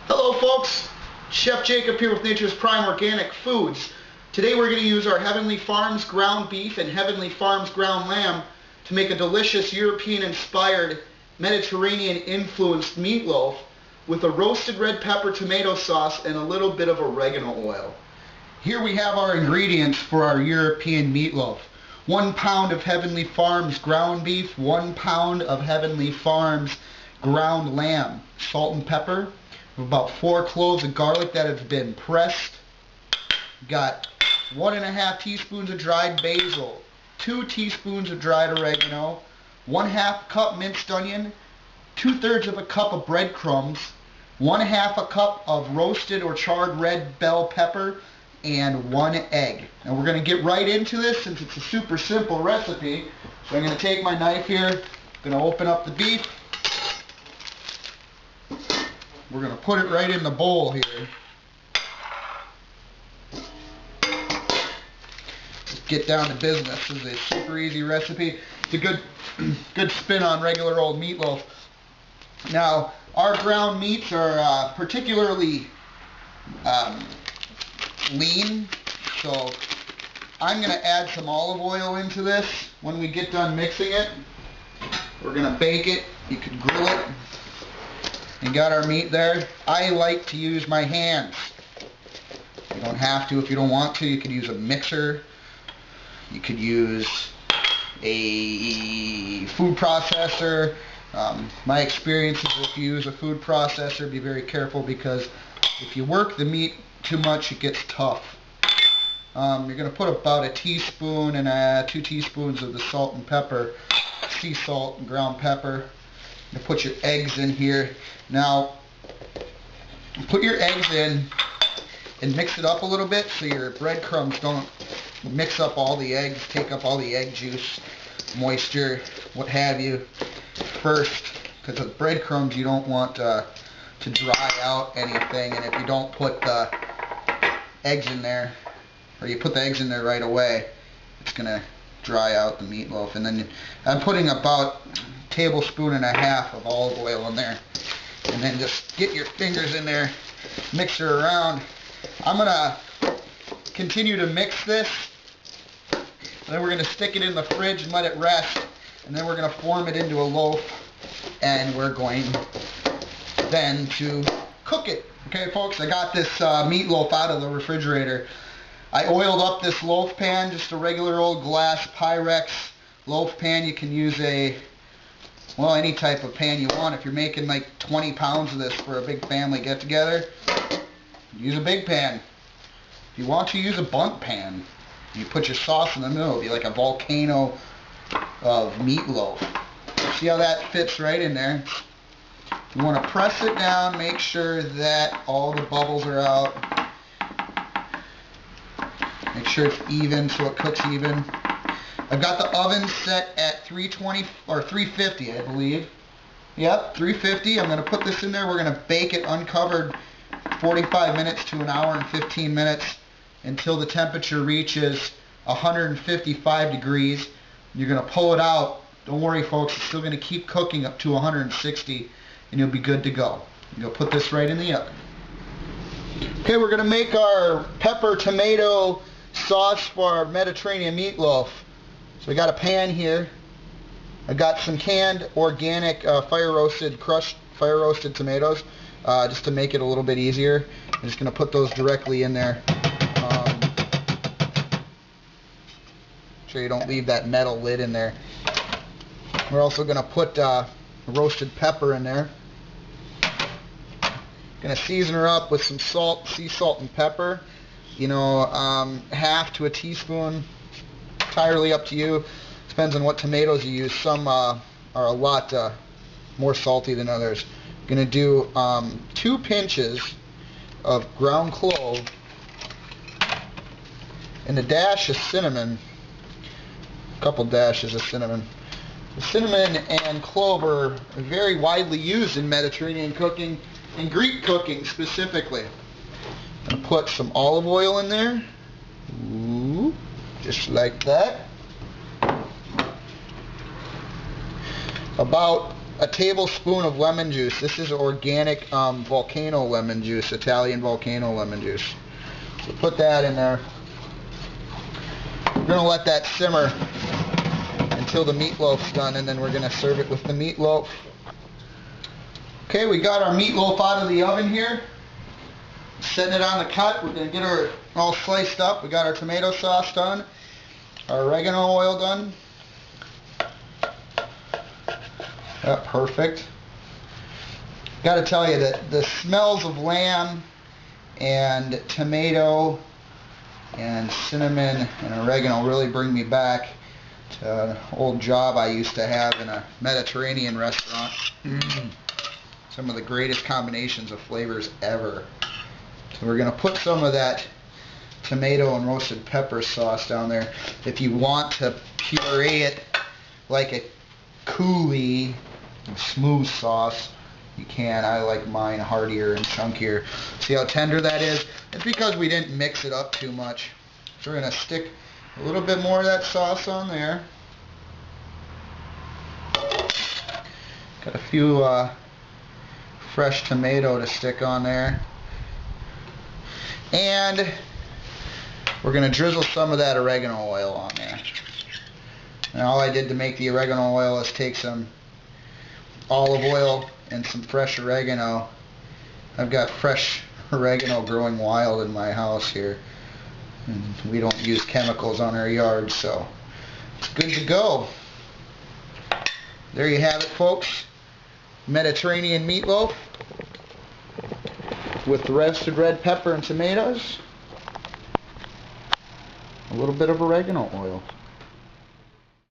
Hello folks, Chef Jacob here with Nature's Prime Organic Foods. Today we're going to use our Heavenly Farms ground beef and Heavenly Farms ground lamb to make a delicious European-inspired, Mediterranean-influenced meatloaf with a roasted red pepper tomato sauce and a little bit of oregano oil. Here we have our ingredients for our European meatloaf. 1 pound of Heavenly Farms ground beef, 1 pound of Heavenly Farms ground lamb, salt and pepper, about 4 cloves of garlic that has been pressed. Got 1½ teaspoons of dried basil, 2 teaspoons of dried oregano, 1/2 cup minced onion, 2/3 of a cup of breadcrumbs, 1/2 a cup of roasted or charred red bell pepper, and 1 egg. Now we're going to get right into this since it's a super simple recipe. So I'm going to take my knife here, going to open up the beef. We're going to put it right in the bowl here. Just get down to business. This is a super easy recipe. It's a good spin on regular old meatloaf. Now, our ground meats are particularly lean, so I'm going to add some olive oil into this when we get done mixing it. We're going to bake it. You could grill it. And got our meat there. I like to use my hands. You don't have to if you don't want to. You could use a mixer. You could use a food processor. My experience is if you use a food processor, be very careful because if you work the meat too much, it gets tough. You're going to put about 1 teaspoon and 2 teaspoons of the salt and pepper, sea salt and ground pepper. You put your eggs in here. Now, put your eggs in and mix it up a little bit so your breadcrumbs don't mix up all the eggs, take up all the egg juice, moisture, what have you, first. Because with breadcrumbs, you don't want to dry out anything. And if you don't put the eggs in there, or you put the eggs in there right away, it's going to dry out the meatloaf. And then I'm putting about 1.5 tablespoons of olive oil in there. And then just get your fingers in there, mix it around. I'm going to continue to mix this. Then we're going to stick it in the fridge and let it rest. And then we're going to form it into a loaf. And we're going then to cook it. Okay, folks, I got this meatloaf out of the refrigerator. I oiled up this loaf pan, just a regular old glass Pyrex loaf pan. You can use any type of pan you want. If you're making like 20 pounds of this for a big family get-together, use a big pan. If you want to, use a bundt pan. You put your sauce in the middle. It'll be like a volcano of meatloaf. See how that fits right in there? You want to press it down, make sure that all the bubbles are out. Make sure it's even so it cooks even. I've got the oven set at 320 or 350, I believe. Yep, 350. I'm going to put this in there. We're going to bake it uncovered 45 minutes to 1 hour and 15 minutes until the temperature reaches 155 degrees. You're going to pull it out. Don't worry, folks. It's still going to keep cooking up to 160, and you'll be good to go. You'll put this right in the oven. Okay, we're going to make our pepper tomato sauce for our Mediterranean meatloaf. So we got a pan here. I got some canned organic crushed fire roasted tomatoes just to make it a little bit easier. I'm just going to put those directly in there. So you don't leave that metal lid in there. We're also going to put roasted pepper in there. Going to season her up with some salt, sea salt and pepper. You know, 1/2 to 1 teaspoon. Entirely up to you. Depends on what tomatoes you use. Some are a lot more salty than others. I'm going to do 2 pinches of ground clove and a dash of cinnamon. A couple dashes of cinnamon. Cinnamon and clove are very widely used in Mediterranean cooking, and Greek cooking specifically. I'm going to put some olive oil in there. Ooh, just like that. About a tablespoon of lemon juice. This is organic volcano lemon juice, Italian volcano lemon juice. So put that in there. We're going to let that simmer until the meatloaf's done, and then we're going to serve it with the meatloaf. Okay, we got our meatloaf out of the oven here. Setting it on the cut. We're going to get her all sliced up. We got our tomato sauce done. Our oregano oil done. Yep, perfect. Got to tell you that the smells of lamb and tomato and cinnamon and oregano really bring me back to an old job I used to have in a Mediterranean restaurant. Some of the greatest combinations of flavors ever. So we're going to put some of that tomato and roasted pepper sauce down there. If you want to puree it like a coulis, smooth sauce, you can. I like mine heartier and chunkier. See how tender that is? It's because we didn't mix it up too much. So we're going to stick a little bit more of that sauce on there. Got a few fresh tomato to stick on there. And we're going to drizzle some of that oregano oil on there. And all I did to make the oregano oil is take some olive oil and some fresh oregano. I've got fresh oregano growing wild in my house here. And we don't use chemicals on our yard, so it's good to go. There you have it, folks. Mediterranean meatloaf with roasted red pepper and tomatoes. A little bit of oregano oil.